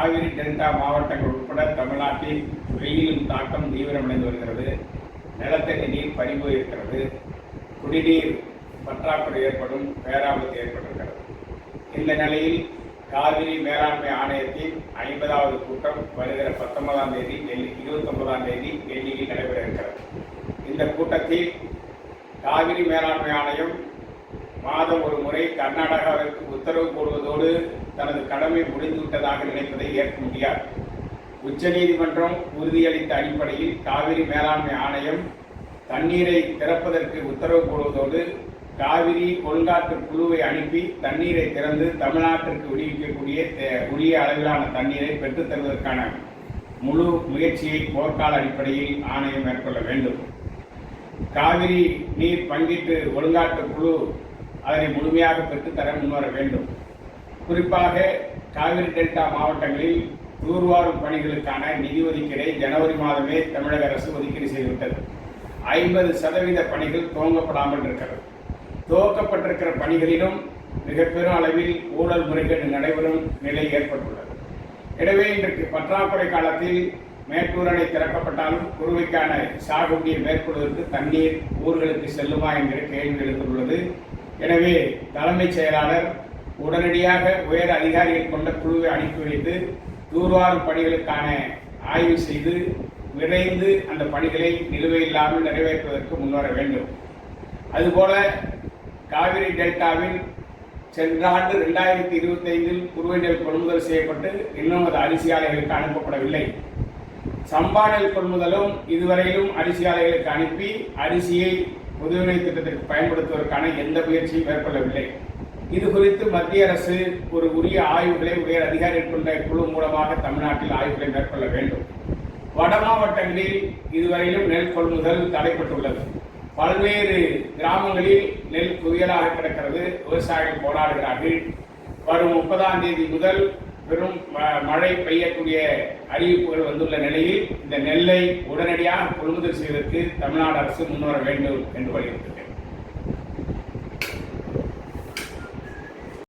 Kaveri delta மாவட்டங்கள் உட்பட தமிழ்நாட்டில் வெயிலின் தாக்கம் தீவிரமடைந்து வருகிறது. நிலத்தடி நீர் பறிபோய் இருக்கிறது. குடிநீர் பற்றாக்குறை ஏற்படும் பேராபத்து ஏற்பட்டிருக்கிறது. இந்த நிலையில் காவிரி மேலாண்மை ஆணையத்தின் 50வது கூட்டம் வருகிற 19ஆம் தேதி 29ஆம் தேதி டெல்லியில் நடைபெற இருக்கிறது. இந்த கூட்டத்தில் காவிரி மேலாண்மை ஆணையம் மாதம் ஒரு முறை கர்நாடகாவிற்கு உத்தரவு போடுவதோடு தனது கடமை முடிந்துவிட்டதாக நினைப்பதை ஏற்க முடியாது. உச்சநீதிமன்றம் உறுதியளித்த அடிப்படையில் காவிரி மேலாண்மை ஆணையம் தண்ணீரை திறப்பதற்கு உத்தரவு போடுவதோடு காவிரி ஒழுங்காற்று குழுவை அனுப்பி தண்ணீரை திறந்து தமிழ்நாட்டிற்கு விடுவிக்கக்கூடிய உரிய அளவிலான தண்ணீரை பெற்றுத் தருவதற்கான முழு முயற்சியை போர்க்கால அடிப்படையில் ஆணையம் மேற்கொள்ள வேண்டும். காவிரி நீர் பங்கீட்டு ஒழுங்காற்று குழு அதனை முழுமையாக பெற்றுத்தர முன்வர வேண்டும். குறிப்பாக காவிரி டெல்டா மாவட்டங்களில் தூர்வாரும் பணிகளுக்கான நிதி ஒதுக்கீடை ஜனவரி மாதமே தமிழக அரசு ஒதுக்கீடு செய்துவிட்டது. 50% பணிகள் துவங்கப்படாமல் இருக்கிறது. துவக்கப்பட்டிருக்கிற பணிகளிலும் மிக பெரும் அளவில் ஊழல் முறைகேடு நடைபெறும் நிலை ஏற்பட்டுள்ளது. எனவே இன்றைக்கு பற்றாக்குறை காலத்தில் மேட்டூர் அணை திறக்கப்பட்டாலும் குறுவைக்கான சாகுபடியை மேற்கொள்வதற்கு தண்ணீர் ஊர்களுக்கு செல்லுமா என்கிற கேள்வி எழுந்துள்ளது. எனவே தலைமைச் செயலாளர் உடனடியாக உயர் அதிகாரிகள் கொண்ட குழுவை அனுப்பி வைத்து தூர்வாரும் பணிகளுக்கான ஆய்வு செய்து விரைந்து அந்த பணிகளை நிலுவையில்லாமல் நிறைவேற்றுவதற்கு முன்வர வேண்டும். அதுபோல காவிரி டெல்டாவில் சென்ற ஆண்டு 2025 குறுவை நெல் கொள்முதல் செய்யப்பட்டு இன்னும் அது அரிசி ஆலைகளுக்கு அனுப்பப்படவில்லை. சம்பா நெல் கொள்முதலும் இதுவரையிலும் அரிசி ஆலைகளுக்கு அனுப்பி அரிசியை பொதுவிநியோக திட்டத்திற்கு பயன்படுத்துவதற்கான எந்த முயற்சியும் மேற்கொள்ளவில்லை. இது குறித்து மத்திய அரசு ஒரு உரிய ஆய்வுகளை உயர் அதிகாரிகள் கொண்ட குழு மூலமாக தமிழ்நாட்டில் ஆய்வுகளை மேற்கொள்ள வேண்டும். வட மாவட்டங்களில் இதுவரையிலும் நெல் கொள்முதல் தடைப்பட்டுள்ளது. பல்வேறு கிராமங்களில் நெல் குவியலாக கிடக்கிறது. விவசாயிகள் போராடுகிறார்கள். வரும் 30ஆம் தேதி முதல் பெரும் மழை பெய்யக்கூடிய அறிவிப்புகள் வந்துள்ள நிலையில் இந்த நெல்லை உடனடியாக கொள்முதல் செய்வதற்கு தமிழ்நாடு அரசு முன்வர வேண்டும் என்று வலியுறுத்துகிறேன்.